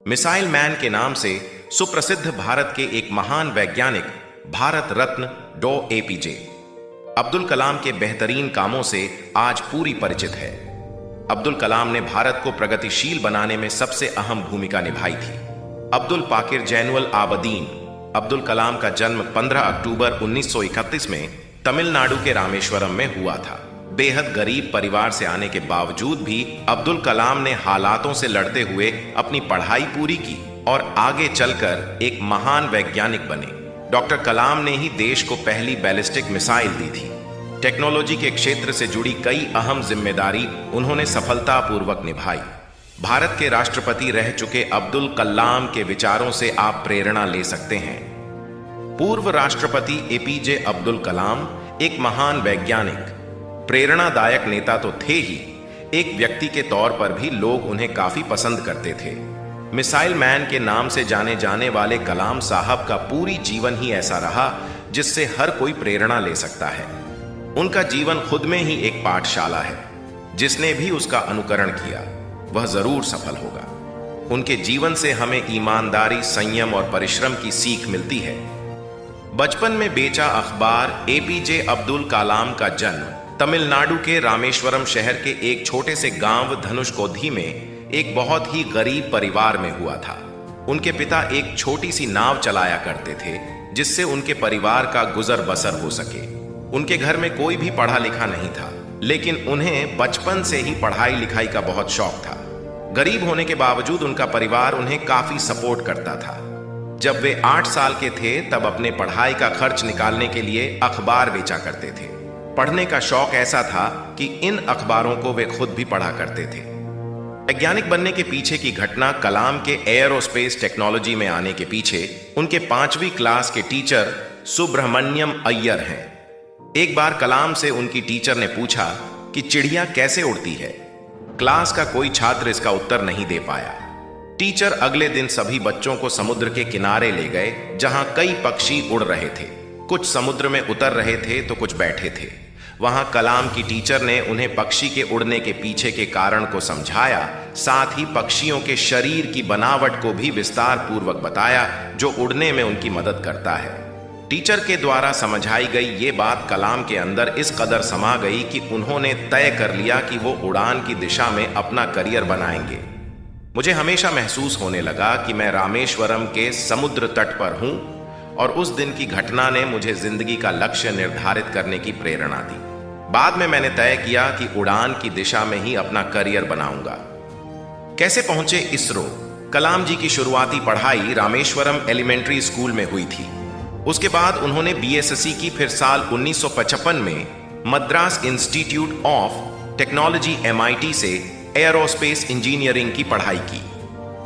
Missile man के नाम से सुप्रसिद्ध भारत के एक महान वैज्ञानिक भारत रत्न डॉ एपीजे अब्दुल कलाम के बेहतरीन कामों से आज पूरी परिचित है। अब्दुल कलाम ने भारत को प्रगतिशील बनाने में सबसे अहम भूमिका निभाई थी। अब्दुल पाकिर जैनुअल आबदीन अब्दुल कलाम का जन्म 15 अक्टूबर 1931 में तमिलनाडु के रामेश्वरम में हुआ था। बेहद गरीब परिवार से आने के बावजूद भी अब्दुल कलाम ने हालातों से लड़ते हुए अपनी पढ़ाई पूरी की और आगे चलकर एक महान वैज्ञानिक बने। डॉक्टर कलाम ने ही देश को पहली बैलिस्टिक मिसाइल दी थी। टेक्नोलॉजी के क्षेत्र से जुड़ी कई अहम जिम्मेदारी उन्होंने सफलतापूर्वक निभाई। भारत के राष्ट्रपति रह चुके अब्दुल कलाम के विचारों से आप प्रेरणा ले सकते हैं। पूर्व राष्ट्रपति एपीजे अब्दुल कलाम एक महान वैज्ञानिक, प्रेरणादायक नेता तो थे ही, एक व्यक्ति के तौर पर भी लोग उन्हें काफी पसंद करते थे। मिसाइल मैन के नाम से जाने जाने वाले कलाम साहब का पूरी जीवन ही ऐसा रहा जिससे हर कोई प्रेरणा ले सकता है। उनका जीवन खुद में ही एक पाठशाला है। जिसने भी उसका अनुकरण किया वह जरूर सफल होगा। उनके जीवन से हमें ईमानदारी, संयम और परिश्रम की सीख मिलती है। बचपन में बेचा अखबार एपीजे अब्दुल कलाम का जन्म तमिलनाडु के रामेश्वरम शहर के एक छोटे से गांव धनुषकोडी में एक बहुत ही गरीब परिवार में हुआ था। उनके पिता एक छोटी सी नाव चलाया करते थे जिससे उनके परिवार का गुजर बसर हो सके। उनके घर में कोई भी पढ़ा लिखा नहीं था, लेकिन उन्हें बचपन से ही पढ़ाई लिखाई का बहुत शौक था। गरीब होने के बावजूद उनका परिवार उन्हें काफी सपोर्ट करता था। जब वे 8 साल के थे तब अपने पढ़ाई का खर्च निकालने के लिए अखबार बेचा करते थे। पढ़ने का शौक ऐसा था कि इन अखबारों को वे खुद भी पढ़ा करते थे। वैज्ञानिक बनने के पीछे की घटना कलाम के एयरोस्पेस टेक्नोलॉजी में आने के पीछे उनके 5वीं क्लास के टीचर सुब्रमण्यम अय्यर हैं। एक बार कलाम से उनकी टीचर ने पूछा कि चिड़िया कैसे उड़ती है। क्लास का कोई छात्र इसका उत्तर नहीं दे पाया। टीचर अगले दिन सभी बच्चों को समुद्र के किनारे ले गए जहां कई पक्षी उड़ रहे थे। कुछ समुद्र में उतर रहे थे तो कुछ बैठे थे। वहां कलाम की टीचर ने उन्हें पक्षी के उड़ने के पीछे के कारण को समझाया, साथ ही पक्षियों के शरीर की बनावट को भी विस्तार पूर्वक बताया जो उड़ने में उनकी मदद करता है। टीचर के द्वारा समझाई गई ये बात कलाम के अंदर इस कदर समा गई कि उन्होंने तय कर लिया कि वो उड़ान की दिशा में अपना करियर बनाएंगे। मुझे हमेशा महसूस होने लगा कि मैं रामेश्वरम के समुद्र तट पर हूं और उस दिन की घटना ने मुझे जिंदगी का लक्ष्य निर्धारित करने की प्रेरणा दी। बाद में मैंने तय किया कि उड़ान की दिशा में ही अपना करियर बनाऊंगा। कैसे पहुंचे इसरो? कलाम जी की शुरुआती पढ़ाई रामेश्वरम एलिमेंट्री स्कूल में हुई थी। उसके बाद उन्होंने बीएसएससी की, फिर साल 1955 में Madras institute of technology MIT से एयरोस्पेस इंजीनियरिंग की पढ़ाई की।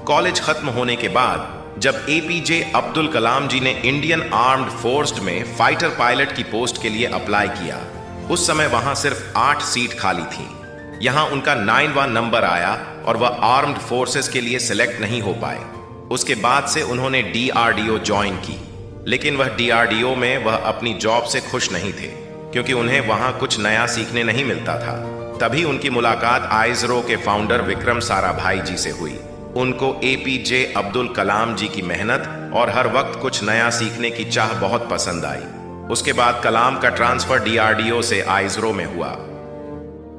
कॉलेज खत्म होने के बाद जब एपीजे अब्दुल कलाम जी ने इंडियन आर्म्ड फोर्स में फाइटर पायलट की पोस्ट के लिए अप्लाई किया, उस समय वहां सिर्फ 8 सीट खाली थी। यहां उनका 9वां नंबर आया और वह आर्म्ड फोर्सेस के लिए सिलेक्ट नहीं हो पाए। उसके बाद से उन्होंने DRDO ज्वाइन की, लेकिन वह DRDO में वह अपनी जॉब से खुश नहीं थे क्योंकि उन्हें वहां कुछ नया सीखने नहीं मिलता था। तभी उनकी मुलाकात आइसरो के फाउंडर विक्रम साराभाई जी से हुई। उनको एपीजे अब्दुल कलाम जी की मेहनत और हर वक्त कुछ नया सीखने की चाह बहुत पसंद आई। उसके बाद कलाम का ट्रांसफर DRDO से आइसरो में हुआ।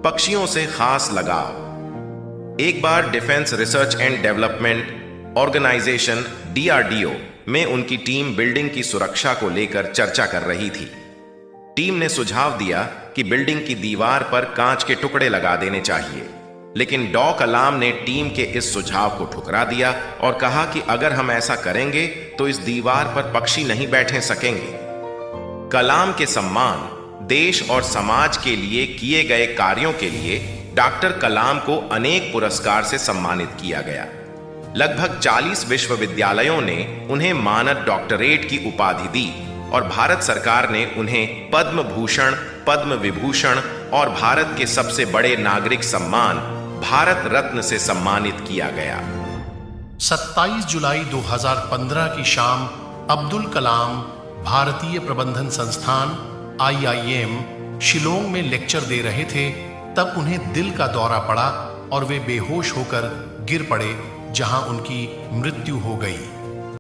पक्षियों से खास लगाव। एक बार Defence Research and Development Organisation DRDO में उनकी टीम बिल्डिंग की सुरक्षा को लेकर चर्चा कर रही थी। टीम ने सुझाव दिया कि बिल्डिंग की दीवार पर कांच के टुकड़े लगा देने चाहिए, लेकिन डॉ कलाम ने टीम के इस सुझाव को ठुकरा दिया और कहा कि अगर हम ऐसा करेंगे तो इस दीवार पर पक्षी नहीं बैठ सकेंगे। कलाम के सम्मान, देश और समाज के लिए किए गए कार्यों के लिए डॉक्टर कलाम को अनेक पुरस्कार से सम्मानित किया गया। लगभग 40 विश्वविद्यालयों ने उन्हें मानद डॉक्टरेट की उपाधि दी और भारत सरकार ने उन्हें पद्म भूषण, पद्म विभूषण और भारत के सबसे बड़े नागरिक सम्मान भारत रत्न से सम्मानित किया गया। 27 जुलाई 2015 की शाम अब्दुल कलाम भारतीय प्रबंधन संस्थान IIM शिलोंग में लेक्चर दे रहे थे। तब उन्हें दिल का दौरा पड़ा और वे बेहोश होकर गिर पड़े, जहां उनकी मृत्यु हो गई।